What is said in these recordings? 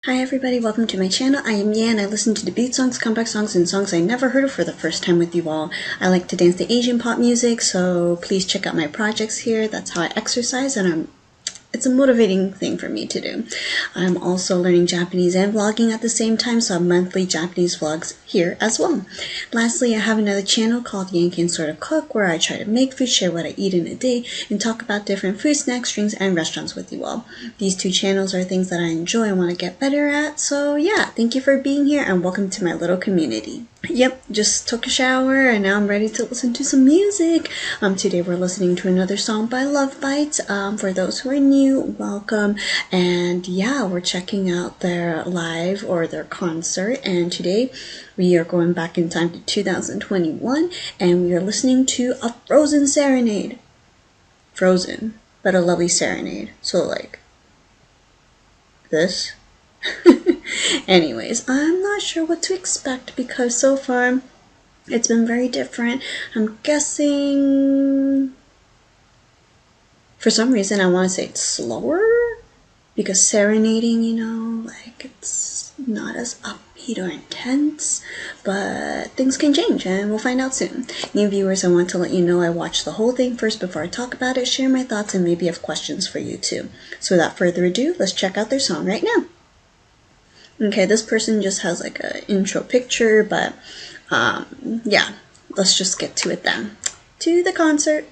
Hi everybody, welcome to my channel. I am Yan. I listen to the beat songs, comeback songs, and songs I never heard of for the first time with you all. I like to dance to Asian pop music, so please check out my projects here. That's how I exercise, and it's a motivating thing for me to do. I'm also learning Japanese and vlogging at the same time, so I have monthly Japanese vlogs here as well. Lastly, I have another channel called Yan Can Sort of Cook, where I try to make food, share what I eat in a day, and talk about different food, snacks, drinks, and restaurants with you all. These two channels are things that I enjoy and want to get better at, so yeah, thank you for being here and welcome to my little community. Yep, just took a shower and now I'm ready to listen to some music. Today we're listening to another song by LoveBites. For those who are new, welcome. And yeah, we're checking out their live or their concert. And today we are going back in time to 2021 and we are listening to a Frozen Serenade. Frozen, but a lovely serenade. So like this. Anyways, I'm not sure what to expect because so far it's been very different. I'm guessing for some reason I want to say it's slower because serenading, you know, like it's not as upbeat or intense, but things can change and we'll find out soon. New viewers, I want to let you know I watched the whole thing first before I talk about it, share my thoughts, and maybe have questions for you too. So without further ado, let's check out their song right now. Okay, this person just has like an intro picture, but yeah, let's just get to it then. To the concert.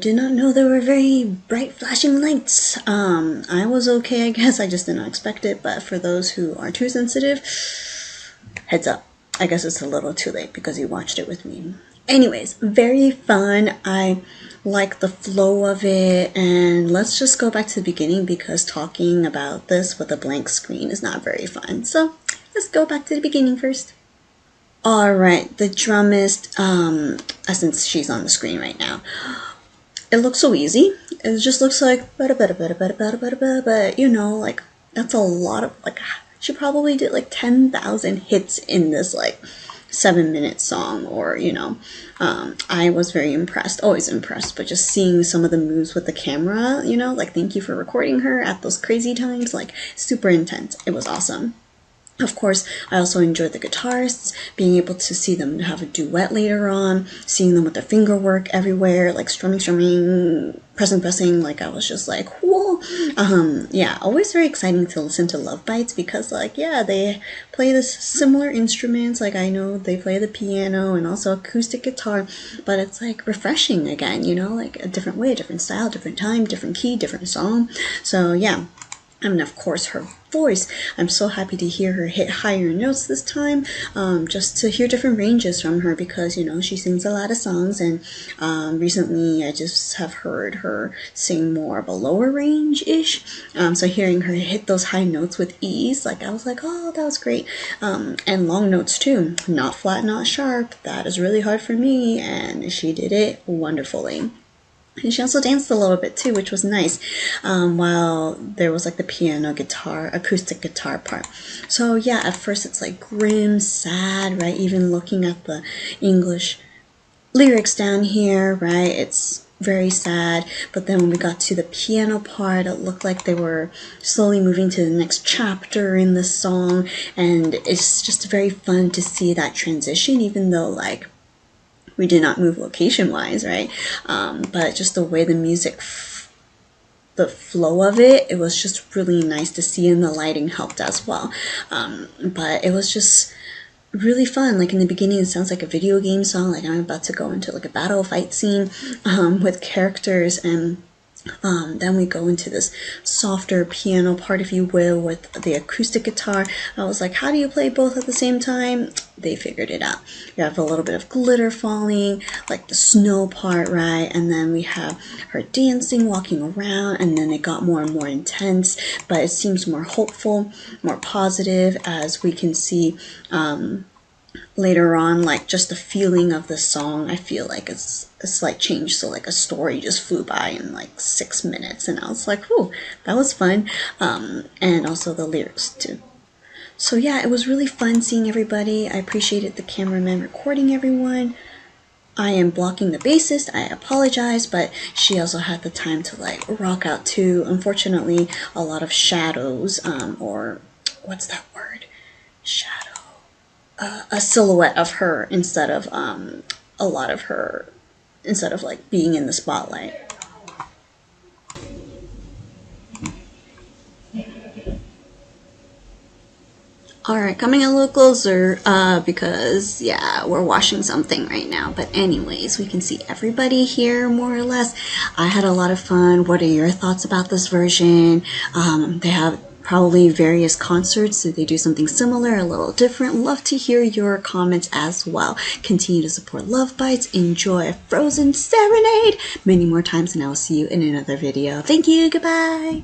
did not know there were very bright flashing lights. I was okay, I guess. I just did not expect it. But for those who are too sensitive, heads up. I guess it's a little too late because you watched it with me. Anyways, very fun. I like the flow of it, and let's just go back to the beginning because talking about this with a blank screen is not very fun. So let's go back to the beginning first. Alright, the drummist, since she's on the screen right now, it looks so easy. It just looks like, but you know, like, that's a lot of, like, she probably did like 10,000 hits in this, like, 7-minute song, or, you know, I was very impressed, always impressed, but just seeing some of the moves with the camera, you know, like, thank you for recording her at those crazy times, like, super intense. It was awesome. Of course, I also enjoyed the guitarists, being able to see them have a duet later on, seeing them with their finger work everywhere, like strumming, pressing, like I was just like, whoa. Yeah, always very exciting to listen to LoveBites because, like, yeah, they play this similar instruments, like I know they play the piano and also acoustic guitar, but it's like refreshing again, you know, like a different way, different style, different time, different key, different song. So yeah. And of course her voice, I'm so happy to hear her hit higher notes this time, just to hear different ranges from her because, you know, she sings a lot of songs, and recently I just have heard her sing more of a lower range-ish, so hearing her hit those high notes with ease, like I was like, oh, that was great, and long notes too, not flat, not sharp, that is really hard for me, and she did it wonderfully. And she also danced a little bit too, which was nice, while there was like the piano guitar, acoustic guitar part. So yeah, at first it's like grim, sad, right? Even looking at the English lyrics down here, right? It's very sad. But then when we got to the piano part, it looked like they were slowly moving to the next chapter in the song. And it's just very fun to see that transition, even though, like, we did not move location-wise, right? But just the way the music, the flow of it, it was just really nice to see, and the lighting helped as well. But it was just really fun. Like in the beginning, it sounds like a video game song, like I'm about to go into like a battle fight scene with characters, and then we go into this softer piano part, if you will, with the acoustic guitar. I was like, how do you play both at the same time? They figured it out. You have a little bit of glitter falling, like the snow part, right? And then we have her dancing, walking around, and then it got more and more intense, but it seems more hopeful, more positive, as we can see later on, like just the feeling of the song, I feel like it's a slight change. So like a story just flew by in like 6 minutes, and I was like, ooh, that was fun. And also the lyrics too. So yeah, it was really fun seeing everybody. I appreciated the cameraman recording everyone. I am blocking the bassist, I apologize, but she also had the time to like rock out too. Unfortunately, a lot of shadows, or what's that word? Shadow. A silhouette of her instead of a lot of her, instead of like being in the spotlight. Alright, coming a little closer because yeah, we're watching something right now. But anyways, we can see everybody here more or less. I had a lot of fun. What are your thoughts about this version? They have probably various concerts. Did they do something similar, a little different? Love to hear your comments as well. Continue to support LoveBites. Enjoy Frozen Serenade many more times, and I will see you in another video. Thank you. Goodbye.